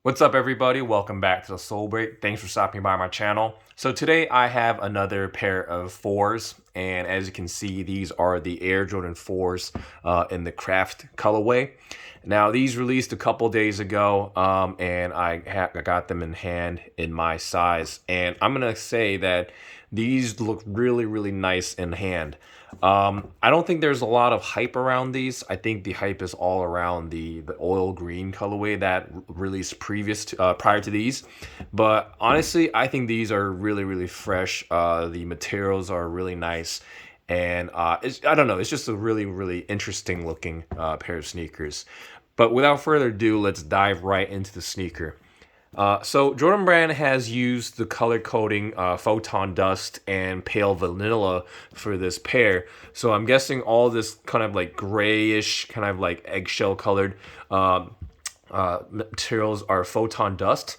What's up, everybody? Welcome back to the Soul Break. Thanks for stopping by my channel. So today I have another pair of 4s, and as you can see, these are the Air Jordan 4s in the Craft colorway. Now, these released a couple days ago, and I got them in hand in my size, and I'm gonna say that these look really, really nice in hand. I don't think there's a lot of hype around these. I think the hype is all around the oil green colorway that released prior to these. But honestly, I think these are really, really fresh. The materials are really nice. And I don't know, it's just a really, really interesting looking pair of sneakers. But without further ado, let's dive right into the sneaker. So Jordan Brand has used the color coding Photon Dust and Pale Vanilla for this pair. So I'm guessing all this kind of like grayish, kind of like eggshell colored materials are Photon Dust.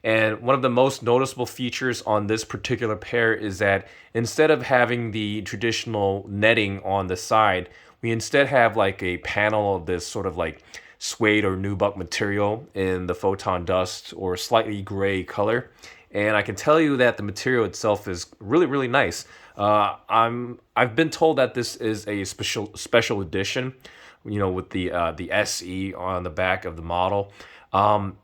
And one of the most noticeable features on this particular pair is that instead of having the traditional netting on the side, we instead have like a panel of this sort of like suede or nubuck material in the Photon Dust or slightly gray color. And I can tell you that the material itself is really, really nice. I've been told that this is a special edition, you know, with the SE on the back of the model. And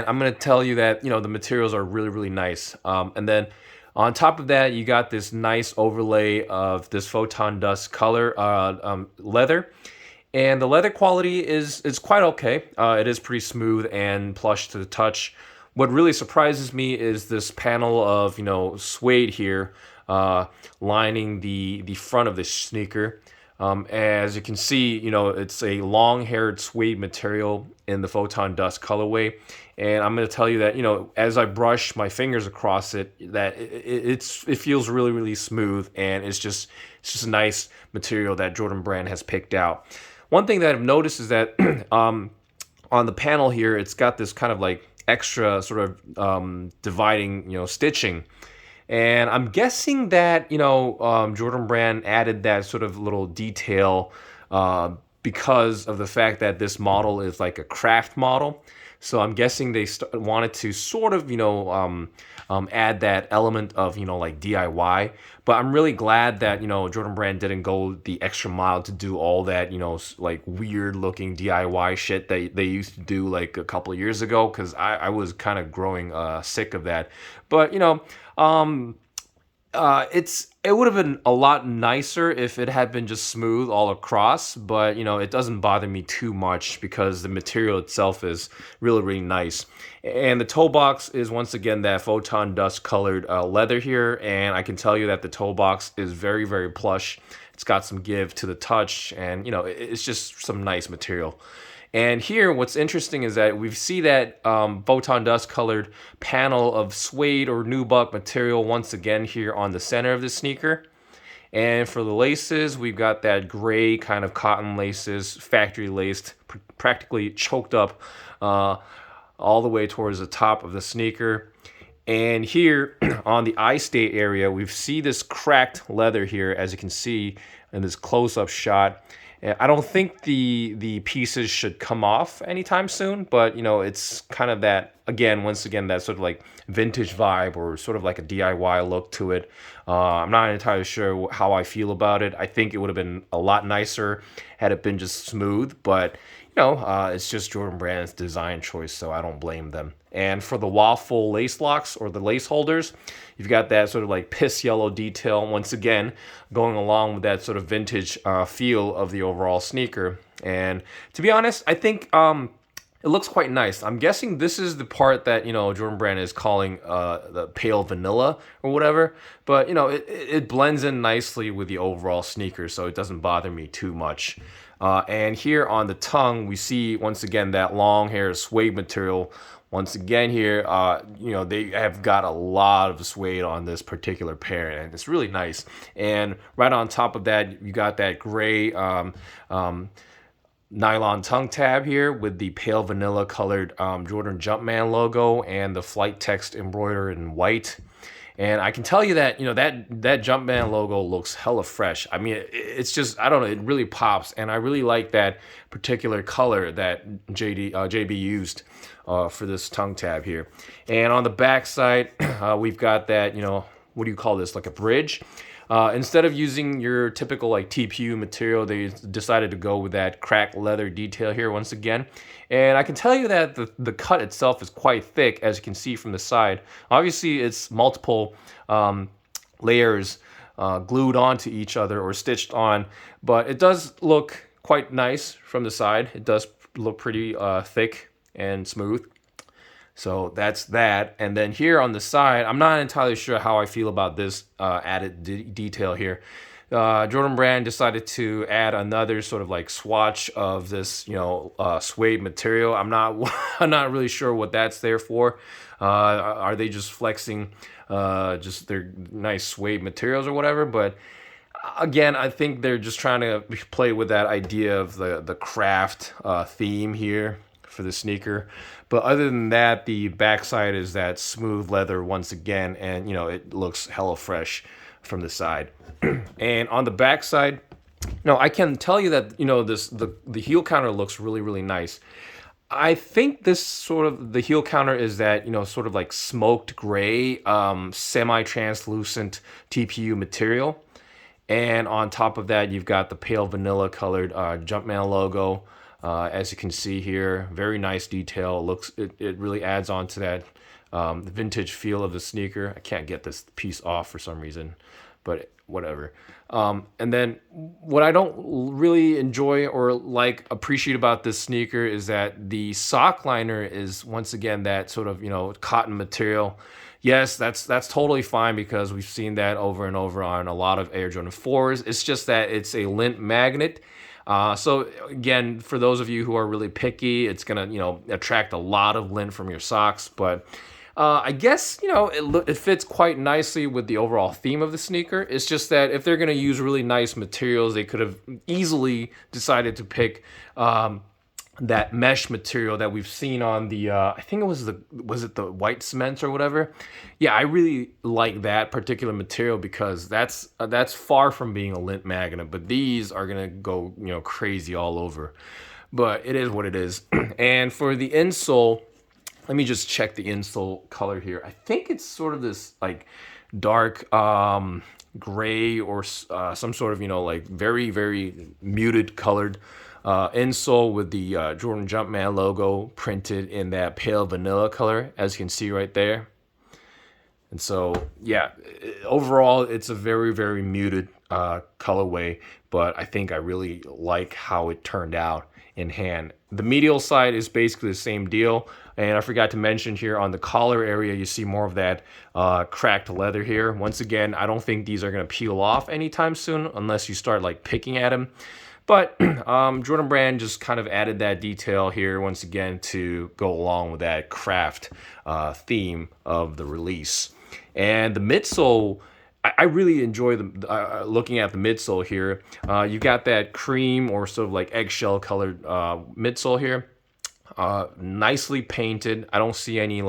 I'm gonna tell you that, you know, the materials are really, really nice. And then on top of that, you got this nice overlay of this Photon Dust color leather. And the leather quality is quite okay. It is pretty smooth and plush to the touch. What really surprises me is this panel of, you know, suede here lining the front of this sneaker. As you can see, you know, it's a long-haired suede material in the Photon Dust colorway. And I'm going to tell you that, you know, as I brush my fingers across it, that it feels really, really smooth, and it's just a nice material that Jordan Brand has picked out. One thing that I've noticed is that on the panel here, it's got this kind of like extra sort of dividing, you know, stitching. And I'm guessing that, you know, Jordan Brand added that sort of little detail because of the fact that this model is like a craft model. So I'm guessing they wanted to sort of, you know, add that element of, you know, like DIY. But I'm really glad that, you know, Jordan Brand didn't go the extra mile to do all that, you know, like weird looking DIY shit that they used to do like a couple of years ago, because I was kind of growing sick of that. But, you know, it would have been a lot nicer if it had been just smooth all across, but you know, it doesn't bother me too much because the material itself is really, really nice. And the toe box is once again that Photon Dust colored leather here, and I can tell you that the toe box is very, very plush. It's got some give to the touch, and you know, it's just some nice material. And here, what's interesting is that we see that Photon Dust colored panel of suede or nubuck material once again here on the center of the sneaker. And for the laces, we've got that gray kind of cotton laces, factory laced, practically choked up all the way towards the top of the sneaker. And here on the eye state area, we see this cracked leather here, as you can see in this close-up shot. And I don't think the pieces should come off anytime soon, but you know, it's kind of that, again, once again, that sort of like vintage vibe or sort of like a DIY look to it. I'm not entirely sure how I feel about it. I think it would have been a lot nicer had it been just smooth, but you know, it's just Jordan Brand's design choice, so I don't blame them. And for the waffle lace locks or the lace holders, you've got that sort of like piss yellow detail, once again, going along with that sort of vintage feel of the overall sneaker. And to be honest, I think it looks quite nice. I'm guessing this is the part that, you know, Jordan Brand is calling the pale vanilla or whatever. But, you know, it blends in nicely with the overall sneaker, so it doesn't bother me too much. And here on the tongue, we see, once again, that long hair suede material. Once again here, you know, they have got a lot of suede on this particular pair, and it's really nice. And right on top of that, you got that gray nylon tongue tab here with the pale vanilla colored Jordan Jumpman logo and the flight text embroidered in white. And I can tell you that, that Jumpman logo looks hella fresh. I mean, it's just, I don't know, it really pops. And I really like that particular color that JB used for this tongue tab here. And on the back side, we've got that, what do you call this? Like a bridge. Instead of using your typical like TPU material, they decided to go with that cracked leather detail here once again. And I can tell you that the cut itself is quite thick, as you can see from the side. Obviously, it's multiple layers glued onto each other or stitched on, but it does look quite nice from the side. It does look pretty thick and smooth. So that's that. And then here on the side, I'm not entirely sure how I feel about this added detail here. Jordan Brand decided to add another sort of like swatch of this, suede material. I'm not, I'm not really sure what that's there for. Are they just flexing just their nice suede materials or whatever? But again, I think they're just trying to play with that idea of the craft theme here for the sneaker. But other than that, the backside is that smooth leather once again, and it looks hella fresh from the side. And on the backside, I can tell you that the heel counter looks really, really nice. I think this sort of the heel counter is that sort of like smoked gray, semi-translucent TPU material. And on top of that, you've got the pale vanilla colored Jumpman logo. As you can see here, very nice detail. It really adds on to that vintage feel of the sneaker. I can't get this piece off for some reason, but whatever. And then what I don't really enjoy or appreciate about this sneaker is that the sock liner is once again that sort of cotton material. Yes, that's totally fine because we've seen that over and over on a lot of Air Jordan 4s. It's just that it's a lint magnet. So again, for those of you who are really picky, it's gonna attract a lot of lint from your socks. But I guess it fits quite nicely with the overall theme of the sneaker. It's just that if they're gonna use really nice materials, they could have easily decided to pick that mesh material that we've seen on the I think it was the white cement or whatever. Yeah, I really like that particular material because that's far from being a lint magnet, but these are gonna go crazy all over. But it is what it is. And for the insole, let me just check the insole color here. I think it's sort of this like dark gray or some sort of like very, very muted colored insole with the Jordan Jumpman logo printed in that pale vanilla color, as you can see right there. And so, yeah, overall, it's a very, very muted colorway, but I think I really like how it turned out in hand. The medial side is basically the same deal. And I forgot to mention here on the collar area, you see more of that cracked leather here. Once again, I don't think these are going to peel off anytime soon unless you start picking at them. But Jordan Brand just kind of added that detail here once again to go along with that craft theme of the release. And the midsole, I really enjoy looking at the midsole here. You got that cream or sort of eggshell colored midsole here. Nicely painted. I don't see any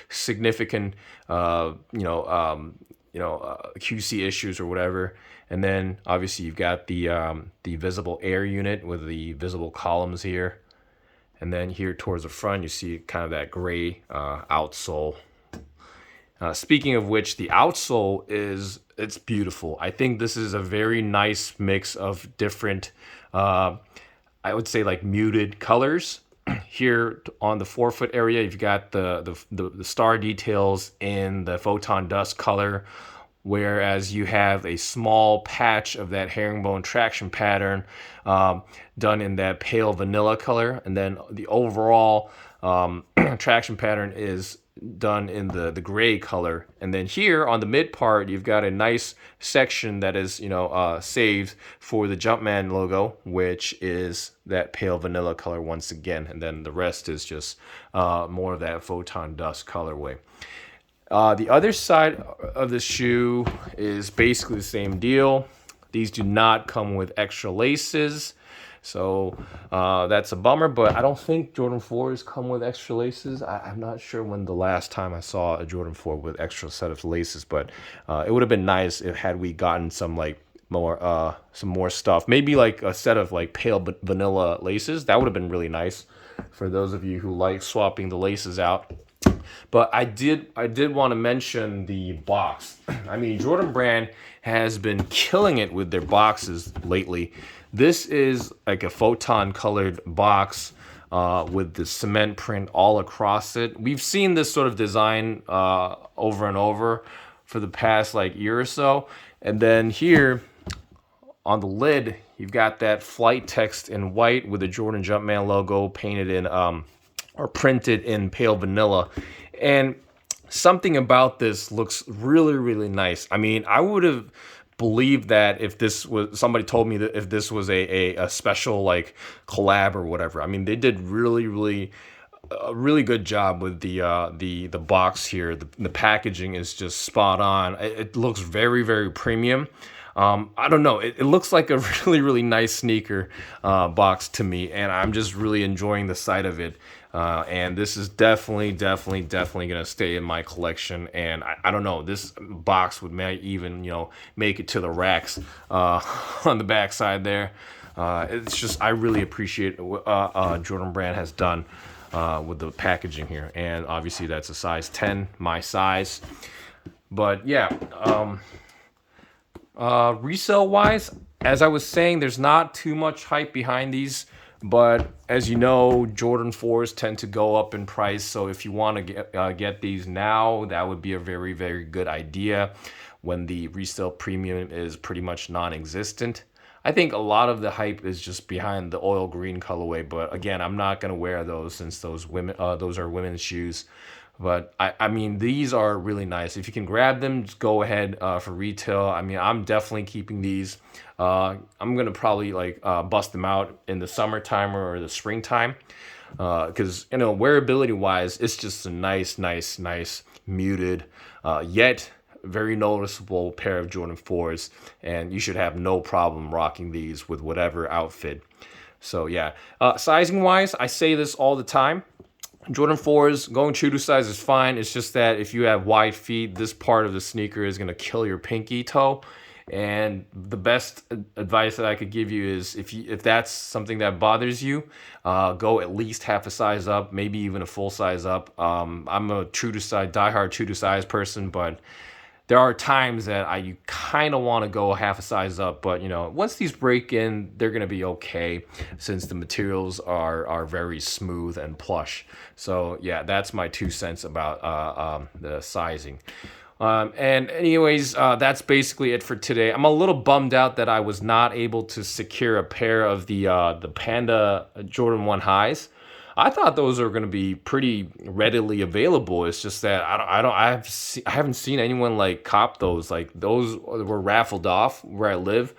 significant QC issues or whatever. And then obviously you've got the visible air unit with the visible columns here. And then here towards the front, you see kind of that gray outsole. Speaking of which, the outsole it's beautiful. I think this is a very nice mix of different, I would say muted colors. Here on the forefoot area, you've got the star details in the photon dust color, whereas you have a small patch of that herringbone traction pattern done in that pale vanilla color, and then the overall traction pattern is done in the gray color. And then here on the mid part, you've got a nice section that is saved for the Jumpman logo, which is that pale vanilla color once again, and then the rest is just more of that photon dust colorway. The other side of the shoe is basically the same deal. These do not come with extra laces. So that's a bummer, but I don't think Jordan 4s come with extra laces. I'm not sure when the last time I saw a Jordan 4 with extra set of laces, but it would have been nice if had we gotten some more stuff. Maybe like a set of like pale vanilla laces. That would have been really nice for those of you who like swapping the laces out. But I did want to mention the box. I mean, Jordan Brand has been killing it with their boxes lately. This is like a photon colored box with the cement print all across it. We've seen this sort of design over and over for the past like year or so. And then here on the lid, you've got that flight text in white with the Jordan Jumpman logo painted in or printed in pale vanilla. And something about this looks really, really nice. I mean, I would have believed that if this was, somebody told me that if this was a special like collab or whatever. I mean, they did really, really a really good job with the box here. The packaging is just spot on. It looks very, very premium. I don't know. It looks like a really, really nice sneaker box to me, and I'm just really enjoying the sight of it. And this is definitely gonna stay in my collection. And I don't know, this box would may even make it to the racks on the back side there. It's just I really appreciate what Jordan Brand has done with the packaging here, and obviously that's a size 10, my size. But yeah. Resale wise, as I was saying, there's not too much hype behind these, but as you know, Jordan 4s tend to go up in price. So if you want to get these now, that would be a very, very good idea when the resale premium is pretty much non-existent. I think a lot of the hype is just behind the oil green colorway, but again, I'm not gonna wear those since those are women's shoes. But I mean, these are really nice. If you can grab them, just go ahead for retail. I mean, I'm definitely keeping these. I'm gonna probably like bust them out in the summertime or the springtime, because wearability wise, it's just a nice muted, yet very noticeable pair of Jordan 4s, and you should have no problem rocking these with whatever outfit. So yeah, sizing wise, I say this all the time. Jordan 4s, going true to size is fine. It's just that if you have wide feet, this part of the sneaker is going to kill your pinky toe. And the best advice that I could give you is if that's something that bothers you, go at least half a size up, maybe even a full size up. I'm a true to size, diehard true to size person, but there are times that you kind of want to go half a size up, but once these break in, they're going to be okay since the materials are very smooth and plush. So yeah, that's my 2 cents about the sizing. And anyways, that's basically it for today. I'm a little bummed out that I was not able to secure a pair of the Panda Jordan 1 highs. I thought those are going to be pretty readily available. It's just that I haven't seen anyone like cop those. Like those were raffled off where I live.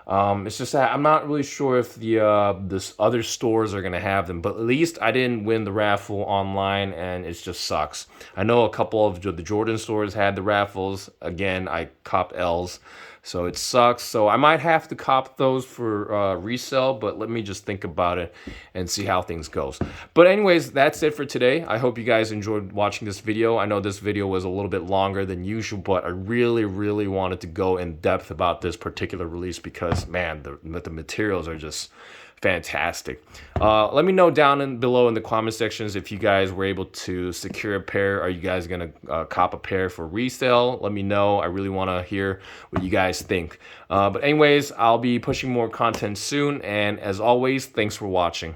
It's just that I'm not really sure if this other stores are going to have them, but at least I didn't win the raffle online, and it just sucks. I know a couple of the Jordan stores had the raffles. Again, I copped L's. So it sucks. So I might have to cop those for resale, but let me just think about it and see how things goes. But anyways, that's it for today. I hope you guys enjoyed watching this video. I know this video was a little bit longer than usual, but I really, really wanted to go in depth about this particular release because, man, the materials are just fantastic. Let me know down below in the comment sections if you guys were able to secure a pair. Are you guys gonna cop a pair for resale? Let me know. I really want to hear what you guys think. But anyways, I'll be pushing more content soon, and as always, thanks for watching.